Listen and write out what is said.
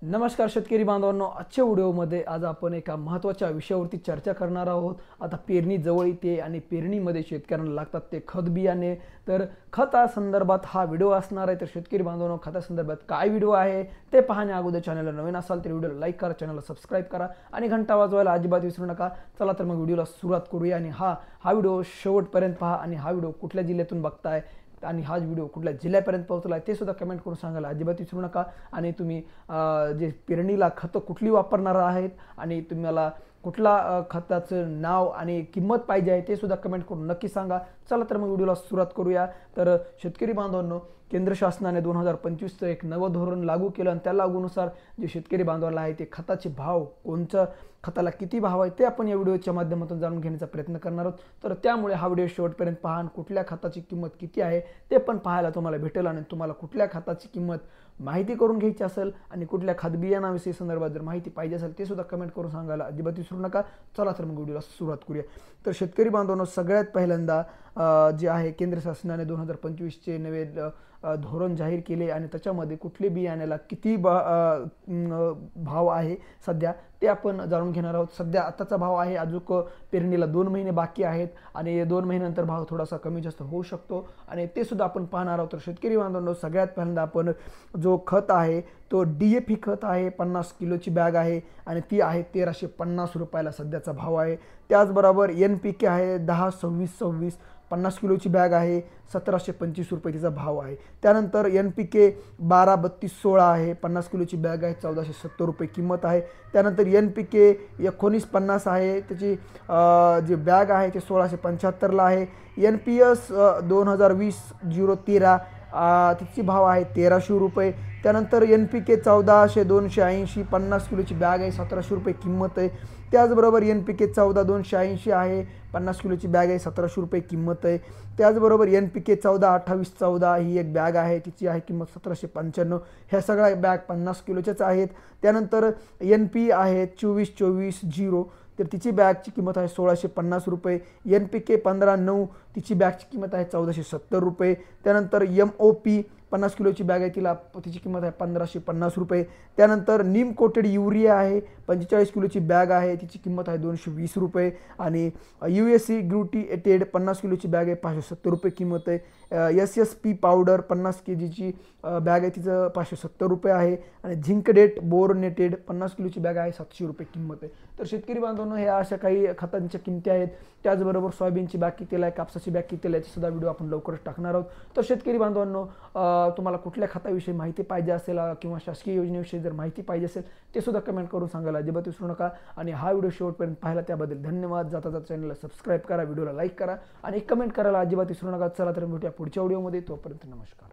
नमस्कार शेतकरी बांधवांनो, आजच्या व्हिडिओमध्ये आज आपण एका महत्त्वाच्या विषयावरती चर्चा करणार आहोत। आता पेरणी जवळ येते आणि पेरणीमध्ये शेतकऱ्यांना लागतात ते खत बियाणे। तर खतासंदर्भात हा व्हिडिओ असणार आहे। तर शेतकरी बांधवांनो, खतासंदर्भात काय व्हिडिओ आहे ते पाहण्या अगोदर चॅनलला नवीन असाल तर व्हिडिओला लाईक करा, चॅनलला सबस्क्राईब करा आणि घंटा वाजवायला अजिबात विसरू नका। चला तर मग व्हिडिओला सुरुवात करूया आणि हा व्हिडिओ शेवटपर्यंत पहा आणि हा व्हिडिओ कुठल्या जिल्ह्यातून बघताय आणि हा व्हिडिओ कुठल्या जिल्ह्यापर्यंत पोहोचला ते सुद्धा कमेंट करून सांगायला अजिबात विसरू नका। आणि तुम्ही जे पेरणीला खतं कुठली वापरणार आहेत आणि तुम्हाला कुठला खताचं नाव आणि किंमत पाहिजे आहे ते सुद्धा कमेंट करून नक्की सांगा। चला तर मग व्हिडिओला सुरुवात करूया। तर शेतकरी बांधवांनो, केंद्र शासनाने 2025चं एक नवं धोरण लागू केलं आणि त्या लागूनुसार जे शेतकरी बांधवांना आहे ते खताचे भाव, कोणत्या खताला किती भाव आहे ते आपण या व्हिडिओच्या माध्यमातून जाणून घेण्याचा प्रयत्न करणार आहोत। तर त्यामुळे हा व्हिडिओ शेवटपर्यंत पहा आणि कुठल्या खताची किंमत किती आहे ते पण पाहायला तुम्हाला भेटेल। आणि तुम्हाला कुठल्या खताची किंमत माहिती करून घ्यायची असेल आणि कुठल्या खत बियाणाविषयी संदर्भात जर माहिती पाहिजे असेल ते सुद्धा कमेंट करून सांगायला अजिबात विसरू नका। चला तर मग व्हिडिओला सुरुवात करूया। तर शेतकरी बांधवांनो, सगळ्यात पहिल्यांदा जे आहे केंद्र शासनाने 2025चे नवे धोरण जाहीर केले आणि त्याच्यामध्ये कुठले बियाण्याला किती भाव आहे सध्या ते आपण जाणून घेणार आहोत। सध्या आताचा भाव आहे, अजून पेरणीला 2 महिने बाकी आहेत आणि 2 महिन्यानंतर भाव थोडासा कमी जास्त होऊ शकतो आणि ते सुद्धा आपण पाहणार आहोत। तर शेतकरी बांधवांनो, सगळ्यात पहिल्यांदा आपण जो खत आहे तो DAP खत आहे, 50 किलोची बॅग आहे आणि ती आहे 1350 रुपयाला सध्याचा भाव आहे। त्याचबरोबर NPK आहे 10-26-26, 50 किलोची बॅग आहे, 1725 रुपये तिचा भाव आहे। त्यानंतर NPK 12-32-16 आहे, 50 किलोची बॅग आहे, 1470 रुपये किंमत आहे। त्यानंतर NPK 1950 आहे, त्याची जी बॅग आहे ते 1675ला आहे। NPS 2020-013 तिची भाव आहे 1300 रुपये। त्यानंतर NPK 1400-280, 50 किलोची बॅग आहे, 1700 रुपये किंमत आहे। त्याचबरोबर NPK 14-280 आहे, 50 किलोची बॅग आहे, 1700 रुपये किंमत आहे। त्याचबरोबर NPK 14-28-14 ही एक बॅग आहे, तिची आहे किंमत 1795। ह्या सगळ्या बॅग 50 किलोच्याच आहेत। त्यानंतर NP आहे 24-24-0, तर तिची बॅगची किंमत आहे 1650 रुपये। NPK 15-9 तिची बॅगची किंमत आहे 1470 रुपये। त्यानंतर MOP 50 किलोची बॅग आहे, तिची किंमत आहे 1550 रुपये। त्यानंतर नीम कोटेड युरिया आहे, 45 किलोची बॅग आहे, तिची किंमत आहे 220 रुपये। आणि USC ग्लुटिएटेड 50 किलोची बॅग आहे, 570 रुपये किंमत आहे। SSP पावडर 50 kgची बॅग आहे, तिचं 570 रुपये आहे। आणि झिंकडेट बोरनेटेड 50 किलोची बॅग आहे, 700 रुपये किंमत आहे। तर शेतकरी बांधवांनो, ह्या अशा काही खतांच्या किमती आहेत। त्याचबरोबर सोयाबीनची बॅग कितीला आहे, कापसाची बॅग कितीला आहे, याची सुद्धा व्हिडिओ आपण लवकरच टाकणार आहोत। तर शेतकरी बांधवांनो, तुम्हाला कुठल्या खताविषयी माहिती पाहिजे असेल किंवा शासकीय योजनेविषयी जर माहिती पाहिजे असेल ते सुद्धा कमेंट करून सांगायला अजिबात विसरू नका। आणि हा व्हिडिओ शेवटपर्यंत पाहिला त्याबद्दल धन्यवाद। जाता जाता चॅनलला सबस्क्राईब करा, व्हिडिओला लाईक करा आणि कमेंट करायला अजिबात विसरू नका। चला तर भेटूया पुढच्या व्हिडिओमध्ये, तोपर्यंत नमस्कार।